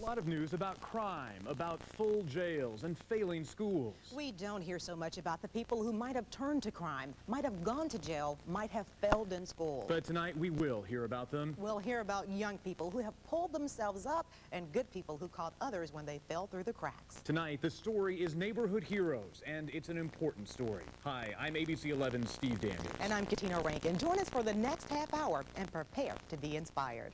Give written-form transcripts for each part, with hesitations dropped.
lot of news about crime, about full jails and failing schools. We don't hear so much about the people who might have turned to crime, might have gone to jail, might have failed in school. But tonight we will hear about them. We'll hear about young people who have pulled themselves up and good people who caught others when they fell through the cracks. Tonight, the story is Neighborhood Heroes, and it's an important story. Hi, I'm ABC 11's Steve Daniels. And I'm Katina Rankin. Join us for the next half hour and prepare to be inspired.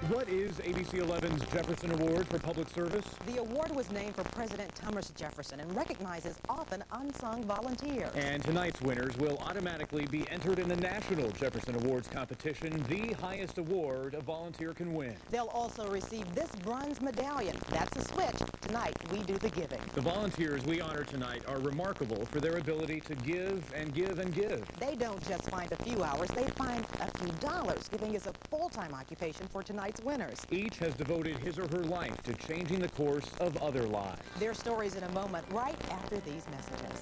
What is ABC 11's Jefferson Award for Public Service? The award was named for President Thomas Jefferson and recognizes often unsung volunteers. And tonight's winners will automatically be entered in the National Jefferson Awards competition, the highest award a volunteer can win. They'll also receive this bronze medallion. That's a switch. Tonight, we do the giving. The volunteers we honor tonight are remarkable for their ability to give and give and give. They don't just find a few hours, they find a few dollars, giving us a full-time occupation for tonight's winners. Each has devoted his or her life to changing the course of other lives. Their stories in a moment, right after these messages.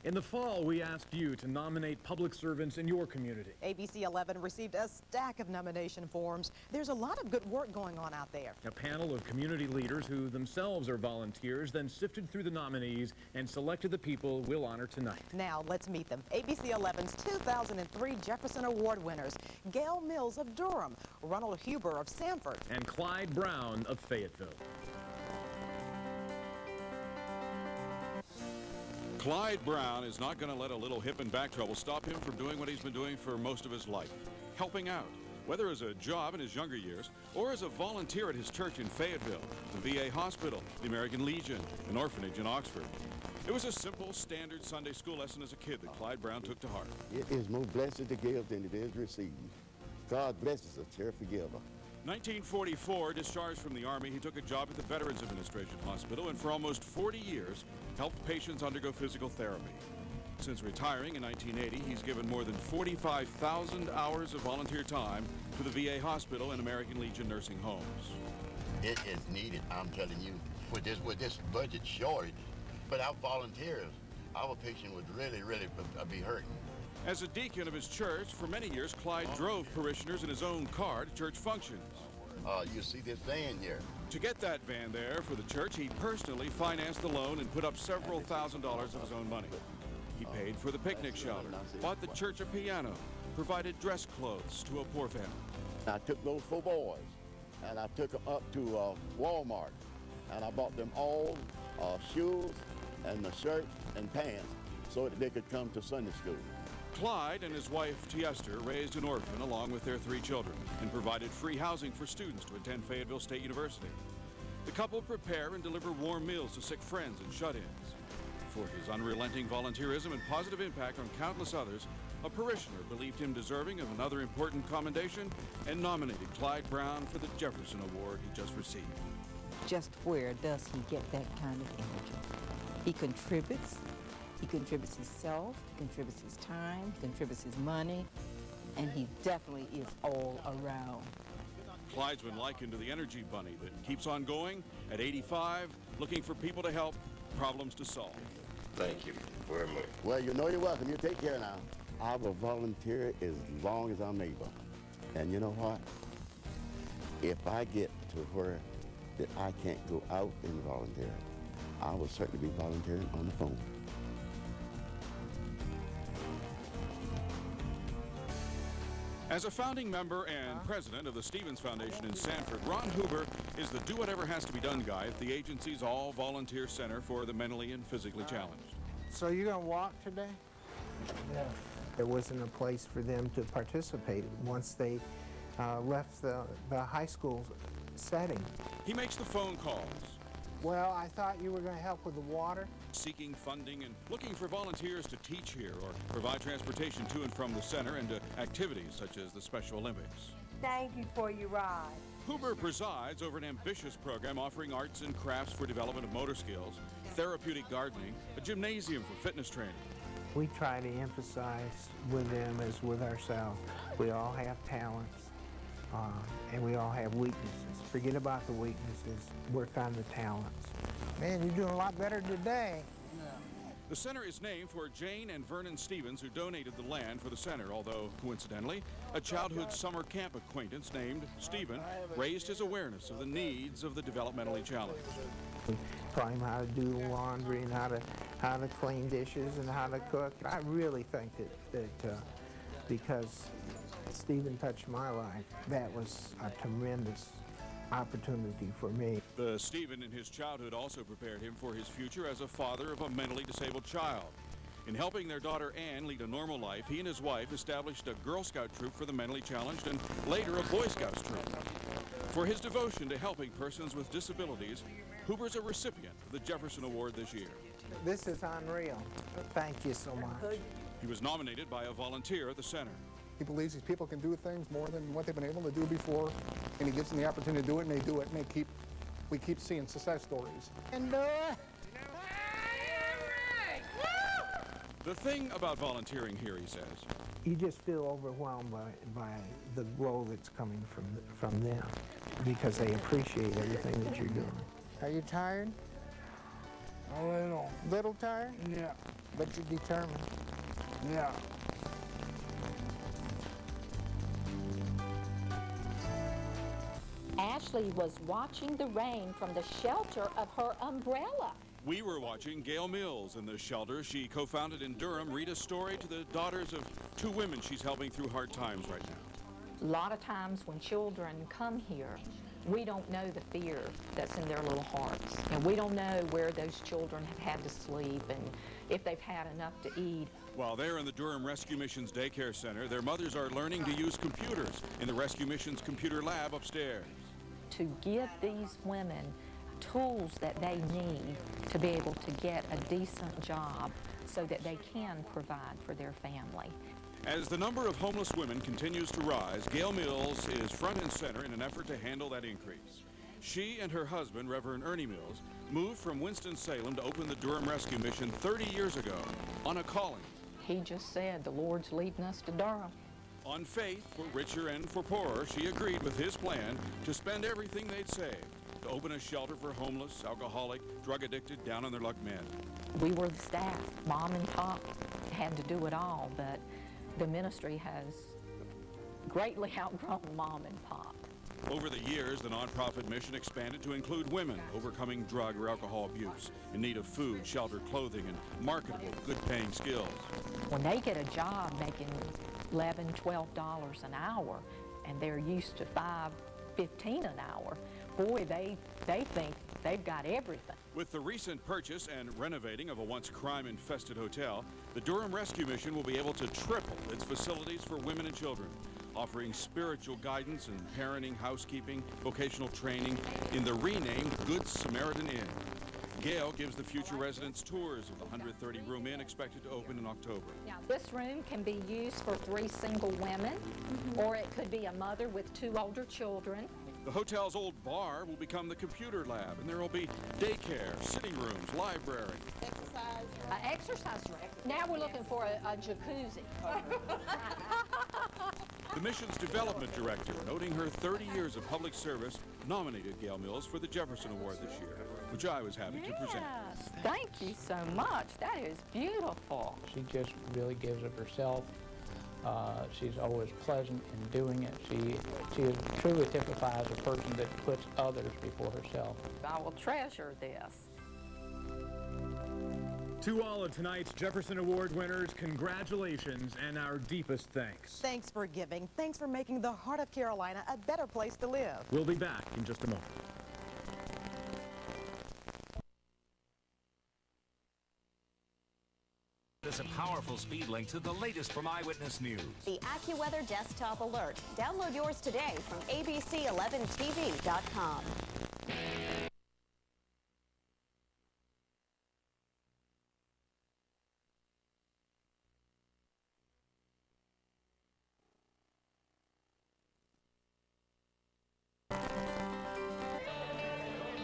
In the fall, we asked you to nominate public servants in your community. ABC 11 received a stack of nomination forms. There's a lot of good work going on out there. A panel of community leaders who themselves are volunteers then sifted through the nominees and selected the people we'll honor tonight. Now, let's meet them. ABC 11's 2003 Jefferson Award winners, Gail Mills of Durham, Ronald Huber of Sanford, and Clyde Brown of Fayetteville. Clyde Brown is not going to let a little hip and back trouble stop him from doing what he's been doing for most of his life, helping out, whether as a job in his younger years or as a volunteer at his church in Fayetteville, the VA hospital, the American Legion, an orphanage in Oxford. It was a simple, standard Sunday school lesson as a kid that Clyde Brown took to heart. It is more blessed to give than it is received. God blesses a cheerful giver. 1944, discharged from the Army, he took a job at the Veterans Administration Hospital and for almost 40 years helped patients undergo physical therapy. Since retiring in 1980, he's given more than 45,000 hours of volunteer time to the VA hospital and American Legion nursing homes. It is needed, I'm telling you. With this budget shortage, without volunteers, our patient would really be hurting. As a deacon of his church, for many years, Clyde drove parishioners in his own car to church functions. You see this van here? To get that van there for the church, he personally financed the loan and put up several $1,000s of his own money. He paid for the picnic shelter, bought the church a piano, provided dress clothes to a poor family. I took those 4 boys and I took them up to Walmart and I bought them all shoes and the shirt and pants so that they could come to Sunday school. Clyde and his wife, Tiester, raised an orphan along with their 3 children and provided free housing for students to attend Fayetteville State University. The couple prepare and deliver warm meals to sick friends and shut-ins. For his unrelenting volunteerism and positive impact on countless others, a parishioner believed him deserving of another important commendation and nominated Clyde Brown for the Jefferson Award he just received. Just where does he get that kind of energy? He contributes. He contributes himself, he contributes his time, he contributes his money, and he definitely is all around. Clyde's been likened to the energy bunny that keeps on going at 85, looking for people to help, problems to solve. Thank you very much. Well, you know you're welcome. You take care now. I will volunteer as long as I'm able. And you know what? If I get to where that I can't go out and volunteer, I will certainly be volunteering on the phone. As a founding member and president of the Stevens Foundation in Sanford, Ron Huber is the do-whatever-has-to-be-done guy at the agency's all-volunteer center for the mentally and physically challenged. So you're going to walk today? Yeah. There wasn't a place for them to participate once they left the high school setting. He makes the phone calls, Well, I thought you were going to help with the water. Seeking funding and looking for volunteers to teach here or provide transportation to and from the center and to activities such as the Special Olympics. Thank you for your ride. Huber presides over an ambitious program offering arts and crafts for development of motor skills, therapeutic gardening, a gymnasium for fitness training. We try to emphasize with them as with ourselves. We all have talents, and we all have weaknesses. Forget about the weaknesses, work on the talents. Man, you're doing a lot better today. The center is named for Jane and Vernon Stevens, who donated the land for the center, although, coincidentally, a childhood summer camp acquaintance named Stephen raised his awareness of the needs of the developmentally challenged. We taught him how to do laundry and how to clean dishes and how to cook. I really think that because Stephen touched my life, that was a tremendous opportunity for me. Stephen in his childhood also prepared him for his future as a father of a mentally disabled child. In helping their daughter Ann lead a normal life, he and his wife established a Girl Scout troop for the mentally challenged and later a Boy Scouts troop. For his devotion to helping persons with disabilities, Huber's a recipient of the Jefferson Award this year. This is unreal. Thank you so much. He was nominated by a volunteer at the center. He believes these people can do things more than what they've been able to do before, and he gives them the opportunity to do it, and they do it, and we keep seeing success stories. And The thing about volunteering here, he says, you just feel overwhelmed by the glow that's coming from them because they appreciate everything that you're doing. Are you tired? A little. Little tired? Yeah. But you're determined. Yeah. Ashley was watching the rain from the shelter of her umbrella. We were watching Gail Mills in the shelter she co-founded in Durham read a story to the daughters of two women she's helping through hard times right now. A lot of times when children come here, we don't know the fear that's in their little hearts. And we don't know where those children have had to sleep and if they've had enough to eat. While they're in the Durham Rescue Missions Daycare Center, their mothers are learning to use computers in the Rescue Missions computer lab upstairs. To give these women tools that they need to be able to get a decent job so that they can provide for their family. As the number of homeless women continues to rise, Gail Mills is front and center in an effort to handle that increase. She and her husband, Reverend Ernie Mills, moved from Winston-Salem to open the Durham Rescue Mission 30 years ago on a calling. He just said, the Lord's leading us to Durham. On faith, for richer and for poorer, she agreed with his plan to spend everything they'd saved to open a shelter for homeless, alcoholic, drug-addicted, down-on-their-luck men. We were the staff. Mom and Pop had to do it all, but the ministry has greatly outgrown Mom and Pop. Over the years, the nonprofit mission expanded to include women overcoming drug or alcohol abuse, in need of food, shelter, clothing, and marketable, good-paying skills. When they get a job making $11, $12 an hour, and they're used to $5.15 an hour, boy, they think they've got everything. With the recent purchase and renovating of a once crime-infested hotel, the Durham Rescue Mission will be able to triple its facilities for women and children, offering spiritual guidance and parenting, housekeeping, vocational training in the renamed Good Samaritan Inn. Gail gives the future residents tours of the 130-room inn expected to open in October. Now, this room can be used for 3 single women, or it could be a mother with 2 older children. The hotel's old bar will become the computer lab, and there will be daycare, sitting rooms, library. Exercise room. Now we're looking for a jacuzzi. The mission's development director, noting her 30 years of public service, nominated Gail Mills for the Jefferson Award this year, which I was happy to present. Yes, thank you so much. That is beautiful. She just really gives of herself. She's always pleasant in doing it. She truly typifies a person that puts others before herself. I will treasure this. To all of tonight's Jefferson Award winners, congratulations and our deepest thanks. Thanks for giving. Thanks for making the heart of Carolina a better place to live. We'll be back in just a moment. Is a powerful speed link to the latest from Eyewitness News. The AccuWeather Desktop Alert. Download yours today from abc11tv.com.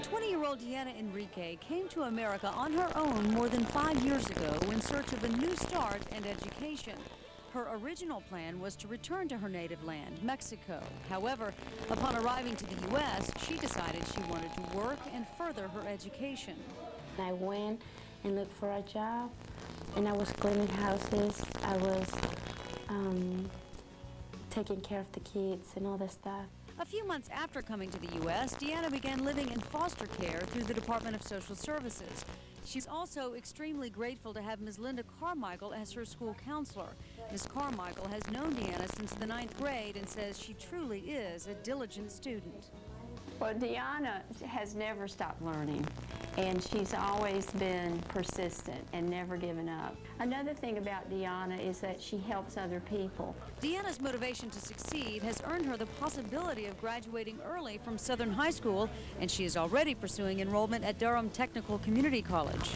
20-year-old Deanna Enrique came to America on her own more than 5 years ago in search of a new start and education. Her original plan was to return to her native land, Mexico. However, upon arriving to the U.S., she decided she wanted to work and further her education. I went and looked for a job, and I was cleaning houses. I was taking care of the kids and all that stuff. A few months after coming to the U.S., Deanna began living in foster care through the Department of Social Services. She's also extremely grateful to have Ms. Linda Carmichael as her school counselor. Ms. Carmichael has known Deanna since the 9th grade and says she truly is a diligent student. Well, Deanna has never stopped learning, and she's always been persistent and never given up. Another thing about Deanna is that she helps other people. Deanna's motivation to succeed has earned her the possibility of graduating early from Southern High School, and she is already pursuing enrollment at Durham Technical Community College.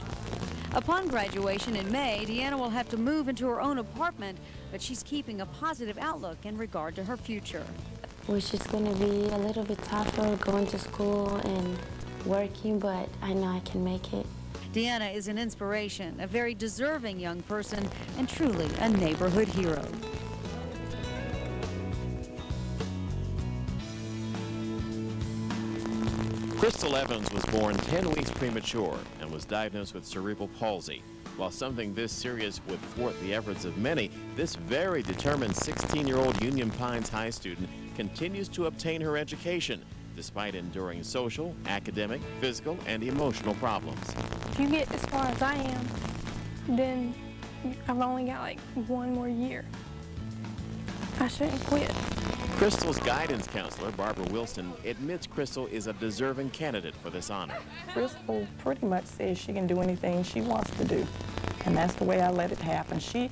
Upon graduation in May, Deanna will have to move into her own apartment, but she's keeping a positive outlook in regard to her future. Which is going to be a little bit tougher going to school and working, but I know I can make it. Deanna is an inspiration, a very deserving young person, and truly a neighborhood hero. Crystal Evans was born 10 weeks premature and was diagnosed with cerebral palsy. While something this serious would thwart the efforts of many, this very determined 16-year-old Union Pines High student continues to obtain her education, despite enduring social, academic, physical, and emotional problems. If you get as far as I am, then I've only got like 1 more year. I shouldn't quit. Crystal's guidance counselor, Barbara Wilson, admits Crystal is a deserving candidate for this honor. Crystal pretty much says she can do anything she wants to do, and that's the way I let it happen. She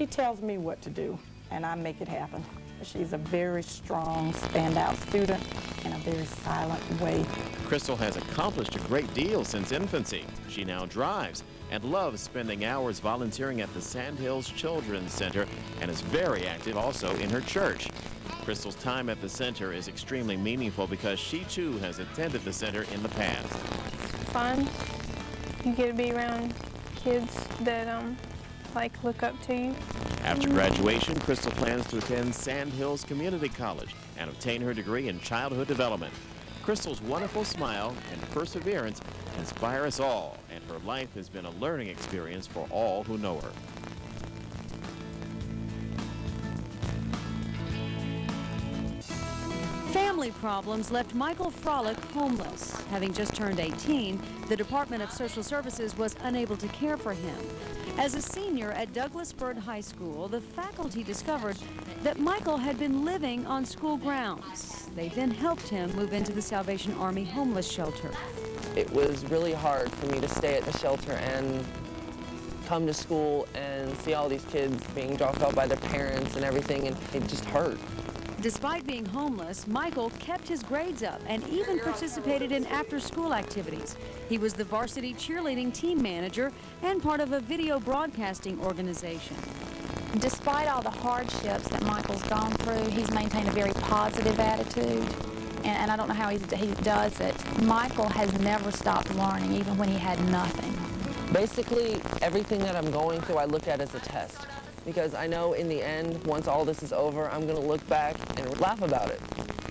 tells me what to do, and I make it happen. She's a very strong, standout student in a very silent way. Crystal has accomplished a great deal since infancy. She now drives and loves spending hours volunteering at the Sandhills Children's Center and is very active also in her church. Crystal's time at the center is extremely meaningful because she too has attended the center in the past. It's fun. You get to be around kids that like look up to you. After graduation, Crystal plans to attend Sandhills Community College and obtain her degree in childhood development. Crystal's wonderful smile and perseverance inspire us all, and her life has been a learning experience for all who know her. Family problems left Michael Frolick homeless. Having just turned 18, the Department of Social Services was unable to care for him. As a senior at Douglas Byrd High School, the faculty discovered that Michael had been living on school grounds. They then helped him move into the Salvation Army homeless shelter. It was really hard for me to stay at the shelter and come to school and see all these kids being dropped off by their parents and everything, and it just hurt. Despite being homeless, Michael kept his grades up and even participated in after-school activities. He was the varsity cheerleading team manager and part of a video broadcasting organization. Despite all the hardships that Michael's gone through, he's maintained a very positive attitude, and I don't know how he does it. Michael has never stopped learning, even when he had nothing. Basically, everything that I'm going through, I look at as a test. Because I know in the end, once all this is over, I'm going to look back and laugh about it.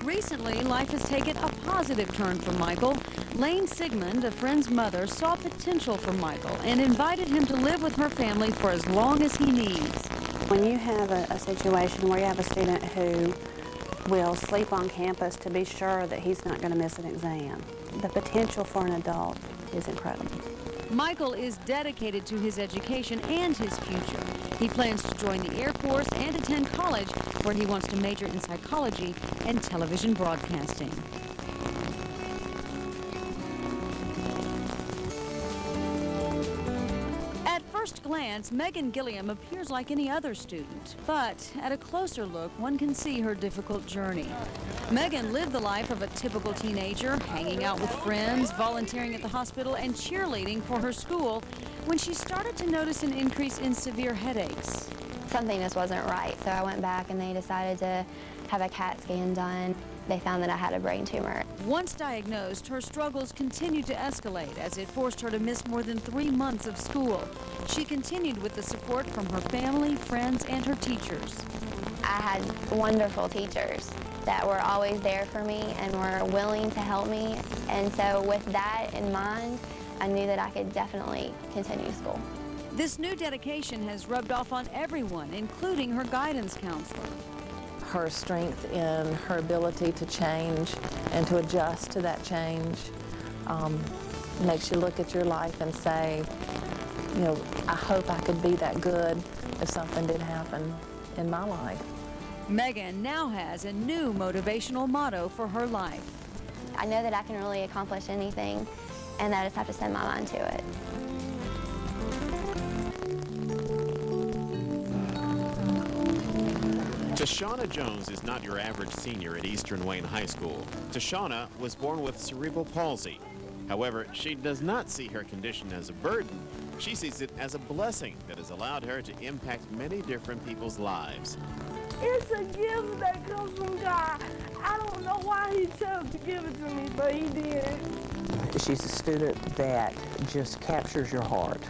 Recently, life has taken a positive turn for Michael. Lane Sigmund, a friend's mother, saw potential for Michael and invited him to live with her family for as long as he needs. When you have a situation where you have a student who will sleep on campus to be sure that he's not going to miss an exam, the potential for an adult is incredible. Michael is dedicated to his education and his future. He plans to join the Air Force and attend college, where he wants to major in psychology and television broadcasting. At first glance, Megan Gilliam appears like any other student, but at a closer look, one can see her difficult journey. Megan lived the life of a typical teenager, hanging out with friends, volunteering at the hospital, and cheerleading for her school, when she started to notice an increase in severe headaches. Something just wasn't right, so I went back and they decided to have a CAT scan done. they found that I had a brain tumor. Once diagnosed, her struggles continued to escalate as it forced her to miss more than 3 months of school. She continued with the support from her family, friends, and her teachers. I had wonderful teachers that were always there for me and were willing to help me. And so with that in mind, I knew that I could definitely continue school. This new dedication has rubbed off on everyone, including her guidance counselor. Her strength in her ability to change and to adjust to that change makes you look at your life and say, you know, I hope I could be that good if something did happen in my life. Megan now has a new motivational motto for her life. I know that I can really accomplish anything, and I just have to set my mind to it. Tashana Jones is not your average senior at Eastern Wayne High School. Tashana was born with cerebral palsy. However, she does not see her condition as a burden. She sees it as a blessing that has allowed her to impact many different people's lives. It's a gift that comes from God. I don't know why he chose to give it to me, but he did. She's a student that just captures your heart.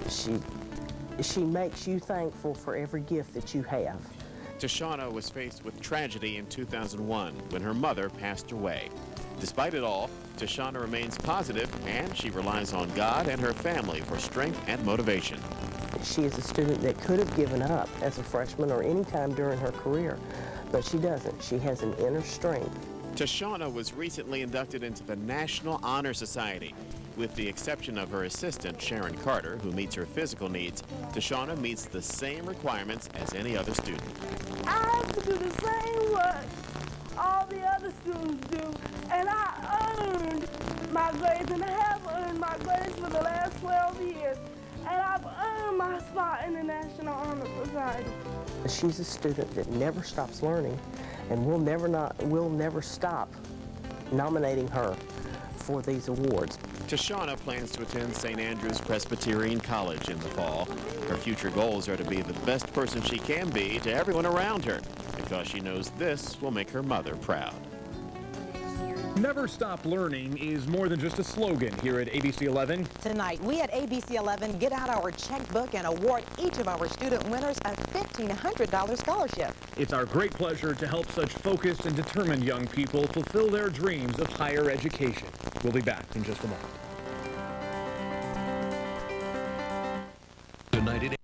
She makes you thankful for every gift that you have. Tashana was faced with tragedy in 2001 when her mother passed away. Despite it all, Tashana remains positive and she relies on God and her family for strength and motivation. She is a student that could have given up as a freshman or any time during her career, but she doesn't. She has an inner strength. Tashana was recently inducted into the National Honor Society. With the exception of her assistant, Sharon Carter, who meets her physical needs, Tashana meets the same requirements as any other student. I have to do the same work all the other students do, and I earned my grades, and I have earned my grades for the last 12 years, and I've earned my spot in the National Honor Society. She's a student that never stops learning, and we'll never stop nominating her for these awards. Tashana plans to attend St. Andrew's Presbyterian College in the fall. Her future goals are to be the best person she can be to everyone around her, because she knows this will make her mother proud. Never Stop Learning is more than just a slogan here at ABC 11. Tonight, we at ABC 11 get out our checkbook and award each of our student winners a $1,500 scholarship. It's our great pleasure to help such focused and determined young people fulfill their dreams of higher education. We'll be back in just a moment. Tonight at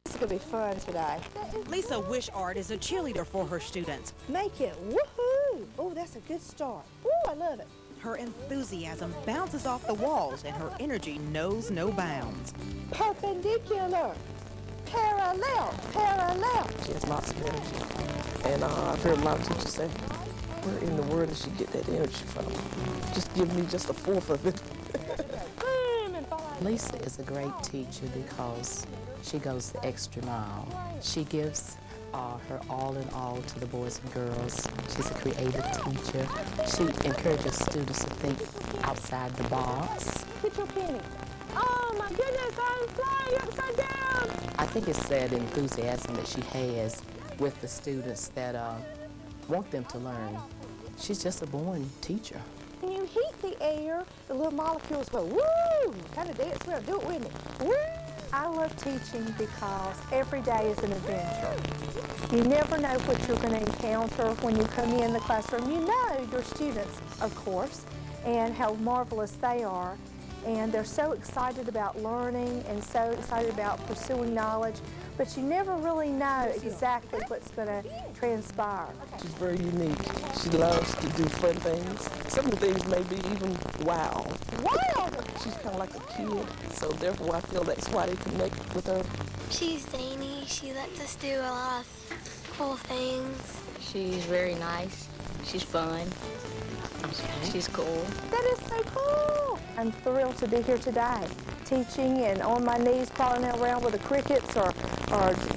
It's going to be fun today. Lisa Wishart is a cheerleader for her students. Make it woohoo! Oh, that's a good start. Ooh, I love it. Her enthusiasm bounces off the walls and her energy knows no bounds. Perpendicular, parallel, parallel. She has lots of energy. And I've heard a lot of teachers say, where in the world does she get that energy from? Just give me just a fourth of it. Lisa is a great teacher because she goes the extra mile. She gives her all in all to the boys and girls. She's a creative teacher. She encourages students to think outside the box. Get your penny. Oh my goodness, I'm flying upside down. I think it's that enthusiasm that she has with the students that want them to learn. She's just a born teacher. When you heat the air, the little molecules go, woo! Kind of dance around, do it with me. Woo! I love teaching because every day is an adventure. You never know what you're going to encounter when you come in the classroom. You know your students, of course, and how marvelous they are. And they're so excited about learning and so excited about pursuing knowledge, but you never really know exactly what's going to transpire. She's very unique. She loves to do fun things. Some of the things may be even wild. Wild! She's kind of like a kid, so therefore I feel that's why they connect with her. She's zany. She lets us do a lot of cool things. She's very nice. She's fun. She's cool. That is so cool. I'm thrilled to be here today, teaching and on my knees crawling around with the crickets or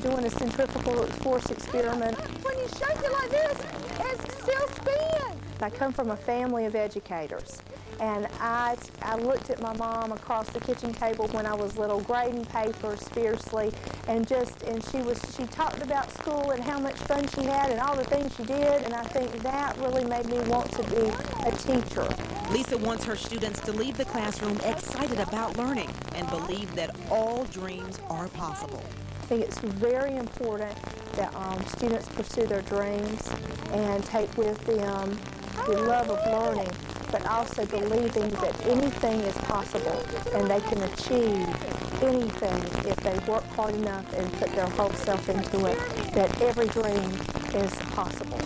doing a centrifugal force experiment. When you shake it like this, it still spins. I come from a family of educators, And I looked at my mom across the kitchen table when I was little, grading papers fiercely, and she talked about school and how much fun she had and all the things she did, and I think that really made me want to be a teacher. Lisa wants her students to leave the classroom excited about learning and believe that all dreams are possible. I think it's very important that students pursue their dreams and take with them the love of learning, but also believing that anything is possible and they can achieve anything if they work hard enough and put their whole self into it, that every dream is possible.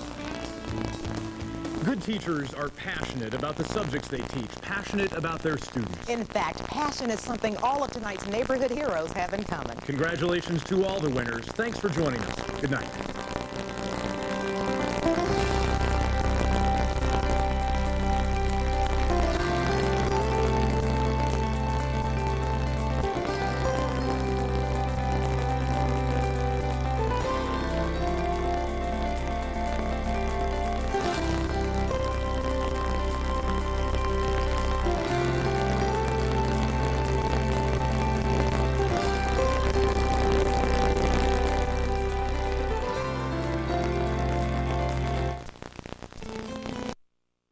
Good teachers are passionate about the subjects they teach, passionate about their students. In fact, passion is something all of tonight's neighborhood heroes have in common. Congratulations to all the winners. Thanks for joining us. Good night.